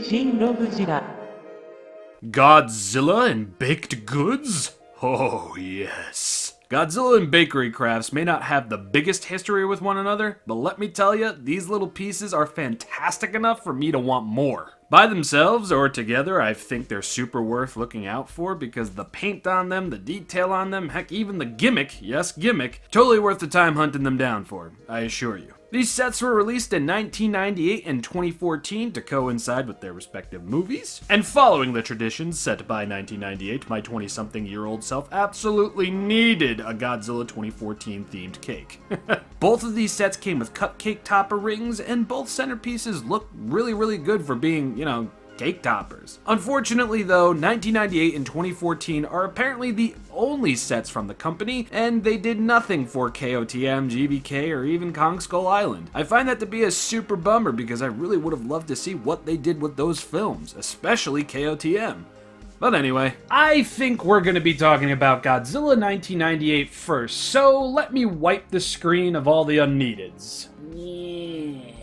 ShinRobjira. Godzilla and baked goods? Oh, yes. Godzilla and bakery crafts may not have the biggest history with one another, but let me tell you, these little pieces are fantastic enough for me to want more. By themselves or together, I think they're super worth looking out for because the paint on them, the detail on them, heck, even the gimmick, yes, gimmick, totally worth the time hunting them down for, I assure you. These sets were released in 1998 and 2014 to coincide with their respective movies. And following the traditions set by 1998, my 20-something-year-old self absolutely needed a Godzilla 2014 themed cake. Both of these sets came with cupcake topper rings, and both centerpieces look really good for being, cake toppers. Unfortunately though, 1998 and 2014 are apparently the only sets from the company, and they did nothing for KOTM, GBK, or even Kong Skull Island. I find that to be a super bummer because I really would have loved to see what they did with those films, especially KOTM. But anyway, I think we're going to be talking about Godzilla 1998 first, so let me wipe the screen of all the unneededs. Yeah.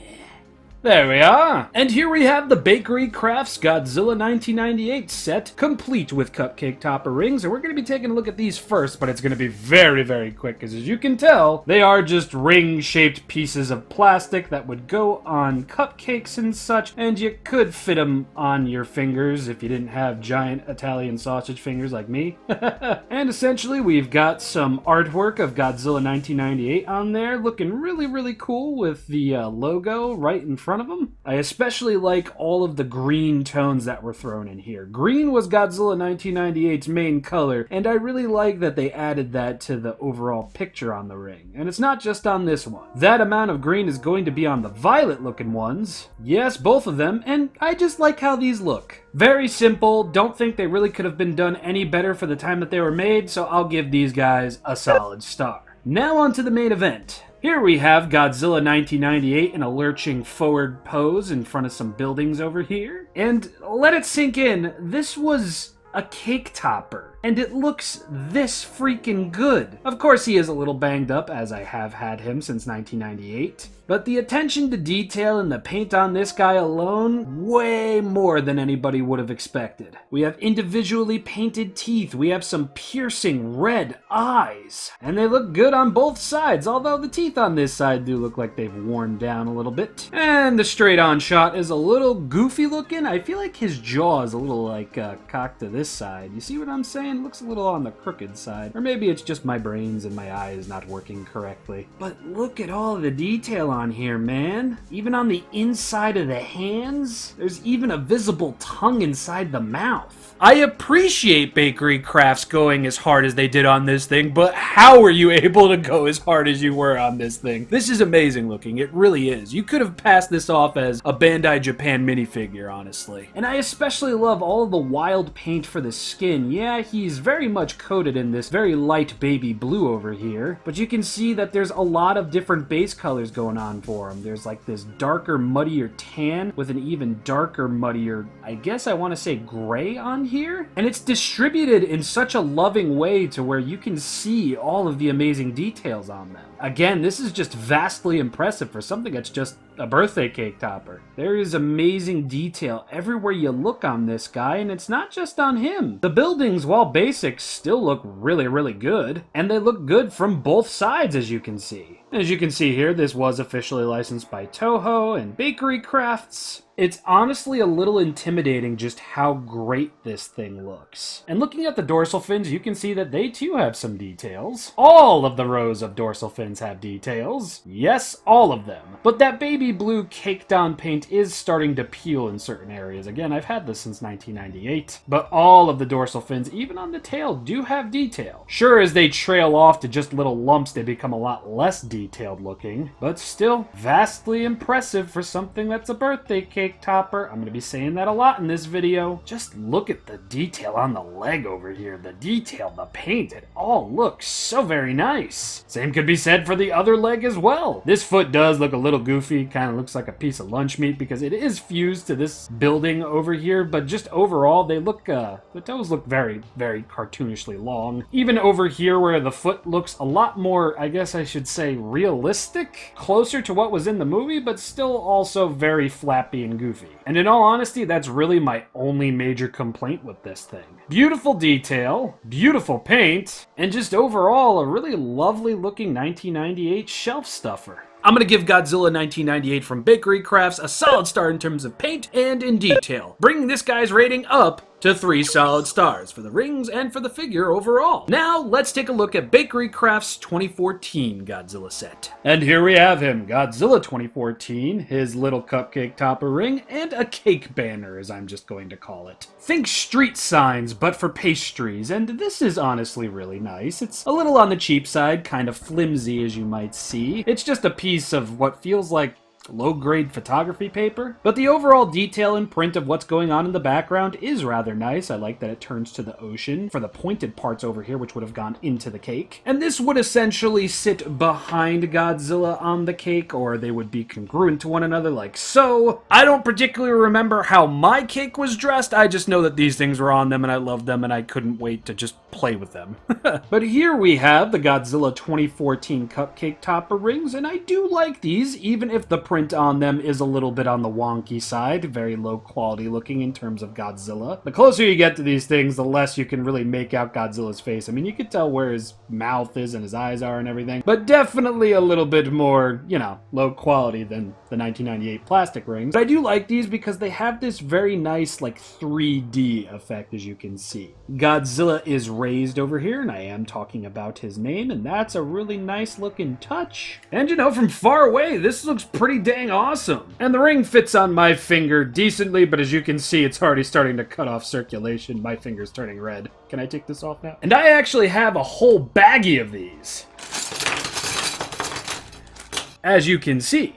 There we are! And here we have the Bakery Crafts Godzilla 1998 set, complete with cupcake topper rings, and we're going to be taking a look at these first, but it's going to be very quick, because as you can tell, they are just ring-shaped pieces of plastic that would go on cupcakes and such, and you could fit them on your fingers if you didn't have giant Italian sausage fingers like me. And essentially, we've got some artwork of Godzilla 1998 on there, looking really cool with the logo right in front of them. I especially like all of the green tones that were thrown in here. Green was Godzilla 1998's main color, and I really like that they added that to the overall picture on the ring. And it's not just on this one. That amount of green is going to be on the violet looking ones. Yes, both of them, and I just like how these look. Very simple, don't think they really could have been done any better for the time that they were made, so I'll give these guys a solid star. Now on to the main event. Here we have Godzilla 1998 in a lurching forward pose in front of some buildings over here. And let it sink in, this was a cake topper, and it looks this freaking good. Of course he is a little banged up, as I have had him since 1998. But the attention to detail and the paint on this guy alone, way more than anybody would have expected. We have individually painted teeth, we have some piercing red eyes, and they look good on both sides, although the teeth on this side do look like they've worn down a little bit. And the straight on shot is a little goofy looking. I feel like his jaw is a little like cocked to this side. You see what I'm saying? It looks a little on the crooked side. Or maybe it's just my brains and my eyes not working correctly. But look at all the detail on here, man. Even on the inside of the hands, there's even a visible tongue inside the mouth. I appreciate Bakery Crafts going as hard as they did on this thing, but how were you able to go as hard as you were on this thing? This is amazing looking, it really is. You could have passed this off as a Bandai Japan minifigure, honestly. And I especially love all of the wild paint for the skin. Yeah, he's very much coated in this very light baby blue over here, but you can see that there's a lot of different base colors going on for him. There's like this darker, muddier tan with an even darker, muddier, I guess I want to say gray on here. And it's distributed in such a loving way to where you can see all of the amazing details on them. Again, this is just vastly impressive for something that's just a birthday cake topper. There is amazing detail everywhere you look on this guy, and it's not just on him. The buildings, while basic, still look really good, and they look good from both sides, as you can see. As you can see here, this was officially licensed by Toho and Bakery Crafts. It's honestly a little intimidating just how great this thing looks. And looking at the dorsal fins, you can see that they too have some details. All of the rows of dorsal fins have details. Yes, all of them. But that baby blue caked on paint is starting to peel in certain areas. Again, I've had this since 1998. But all of the dorsal fins, even on the tail, do have detail. Sure, as they trail off to just little lumps, they become a lot less detailed looking. But still, vastly impressive for something that's a birthday cake topper. I'm going to be saying that a lot in this video. Just look at the detail on the leg over here. The detail, the paint, it all looks so very nice. Same could be said for the other leg as well. This foot does look a little goofy. Kind of looks like a piece of lunch meat because it is fused to this building over here, but just overall they look, the toes look very cartoonishly long. Even over here where the foot looks a lot more, I guess I should say, realistic, closer to what was in the movie, but still also very flappy and goofy. And in all honesty, that's really my only major complaint with this thing. Beautiful detail, beautiful paint, and just overall a really lovely looking 1998 shelf stuffer. I'm gonna give Godzilla 1998 from Bakery Crafts a solid star in terms of paint and in detail, bringing this guy's rating up to 3 solid stars for the rings and for the figure overall. Now, let's take a look at Bakery Crafts' 2014 Godzilla set. And here we have him, Godzilla 2014, his little cupcake topper ring, and a cake banner, as I'm just going to call it. Think street signs, but for pastries, and this is honestly really nice. It's a little on the cheap side, kind of flimsy as you might see. It's just a piece of what feels like low-grade photography paper, but the overall detail and print of what's going on in the background is rather nice. I like that it turns to the ocean for the pointed parts over here, which would have gone into the cake. And this would essentially sit behind Godzilla on the cake, or they would be congruent to one another like so. I don't particularly remember how my cake was dressed, I just know that these things were on them and I loved them and I couldn't wait to just play with them. But here we have the Godzilla 2014 cupcake topper rings, and I do like these, even if the print on them is a little bit on the wonky side, very low quality looking in terms of Godzilla. The closer you get to these things, the less you can really make out Godzilla's face. I mean, you could tell where his mouth is and his eyes are and everything, but definitely a little bit more, you know, low quality than the 1998 plastic rings. But I do like these because they have this very nice, like, 3D effect, as you can see. Godzilla is raised over here, and I am talking about his name, and that's a really nice looking touch. And you know, from far away, this looks pretty dang awesome. And the ring fits on my finger decently, but as you can see, it's already starting to cut off circulation. My finger's turning red. Can I take this off now? And I actually have a whole baggie of these, as you can see,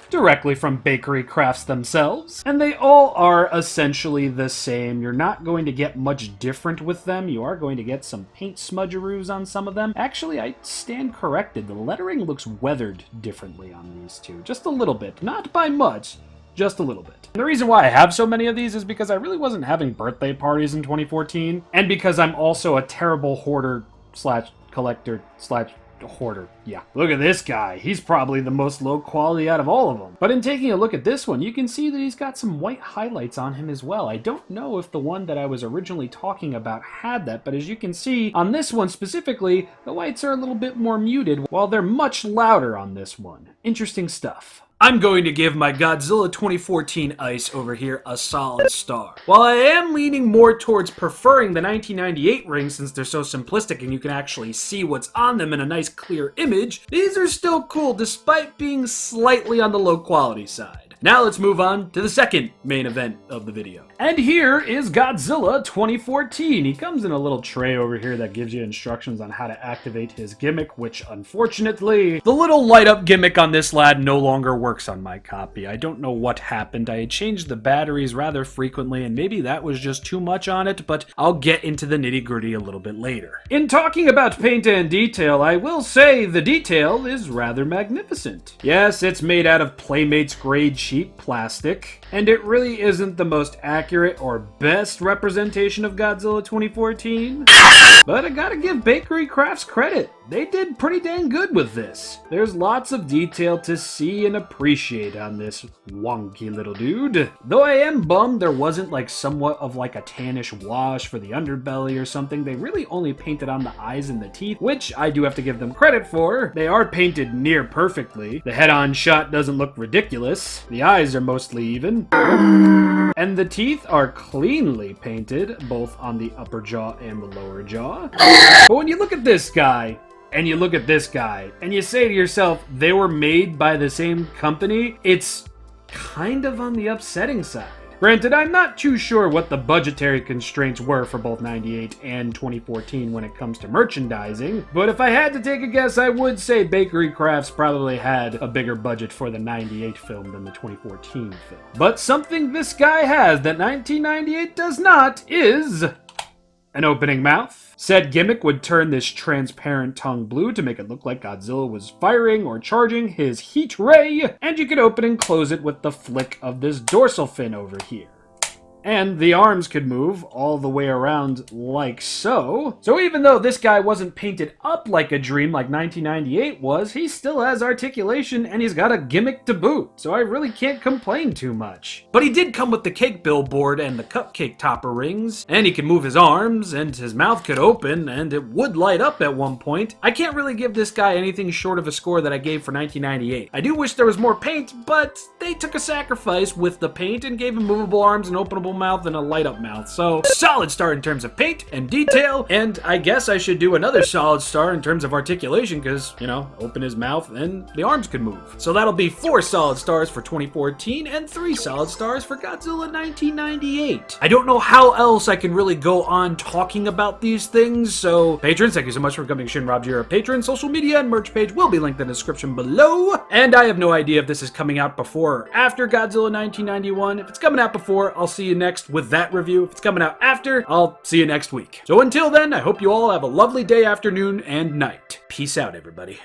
directly from Bakery Crafts themselves, and they all are essentially the same. You're not going to get much different with them. You are going to get some paint smudgeroos on some of them. Actually, I stand corrected. The lettering looks weathered differently on these two, just a little bit, not by much, just a little bit. And the reason why I have so many of these is because I really wasn't having birthday parties in 2014, and because I'm also a terrible hoarder slash collector slash hoarder. Yeah. Look at this guy. He's probably the most low quality out of all of them. But in taking a look at this one, you can see that he's got some white highlights on him as well. I don't know if the one that I was originally talking about had that, but as you can see on this one specifically, the whites are a little bit more muted, while they're much louder on this one. Interesting stuff. I'm going to give my Godzilla 2014 Ice over here a solid star. While I am leaning more towards preferring the 1998 rings since they're so simplistic and you can actually see what's on them in a nice clear image, these are still cool despite being slightly on the low quality side. Now let's move on to the second main event of the video. And here is Godzilla 2014. He comes in a little tray over here that gives you instructions on how to activate his gimmick, which unfortunately, the little light up gimmick on this lad no longer works on my copy. I don't know what happened. I had changed the batteries rather frequently and maybe that was just too much on it, but I'll get into the nitty gritty a little bit later. In talking about paint and detail, I will say the detail is rather magnificent. Yes, it's made out of Playmates grade cheap plastic, and it really isn't the most accurate or best representation of Godzilla 2014, but I gotta give Bakery Crafts credit. They did pretty dang good with this. There's lots of detail to see and appreciate on this wonky little dude. Though I am bummed there wasn't like somewhat of like a tannish wash for the underbelly or something. They really only painted on the eyes and the teeth, which I do have to give them credit for. They are painted near perfectly. The head-on shot doesn't look ridiculous. The eyes are mostly even. And the teeth are cleanly painted, both on the upper jaw and the lower jaw. But when you look at this guy, and you look at this guy, and you say to yourself, they were made by the same company, it's kind of on the upsetting side. Granted, I'm not too sure what the budgetary constraints were for both 98 and 2014 when it comes to merchandising, but if I had to take a guess, I would say Bakery Crafts probably had a bigger budget for the 98 film than the 2014 film. But something this guy has that 1998 does not is an opening mouth. Said gimmick would turn this transparent tongue blue to make it look like Godzilla was firing or charging his heat ray, and you could open and close it with the flick of this dorsal fin over here. And the arms could move all the way around like so. So even though this guy wasn't painted up like a dream like 1998 was, he still has articulation and he's got a gimmick to boot. So I really can't complain too much. But he did come with the cake billboard and the cupcake topper rings, and he could move his arms, and his mouth could open, and it would light up at one point. I can't really give this guy anything short of a score that I gave for 1998. I do wish there was more paint, but they took a sacrifice with the paint and gave him movable arms, an openable mouth, and a light up mouth. So solid star in terms of paint and detail, and I guess I should do another solid star in terms of articulation because, you know, open his mouth and the arms could move. So that'll be 4 solid stars for 2014 and 3 solid stars for Godzilla 1998. I don't know how else I can really go on talking about these things, so patrons, thank you so much for becoming ShinRobjira patrons. Social media and merch page will be linked in the description below, and I have no idea if this is coming out before or after Godzilla 1991. If it's coming out before, I'll see you next with that review. If it's coming out after, I'll see you next week. So until then, I hope you all have a lovely day, afternoon, and night. Peace out, everybody.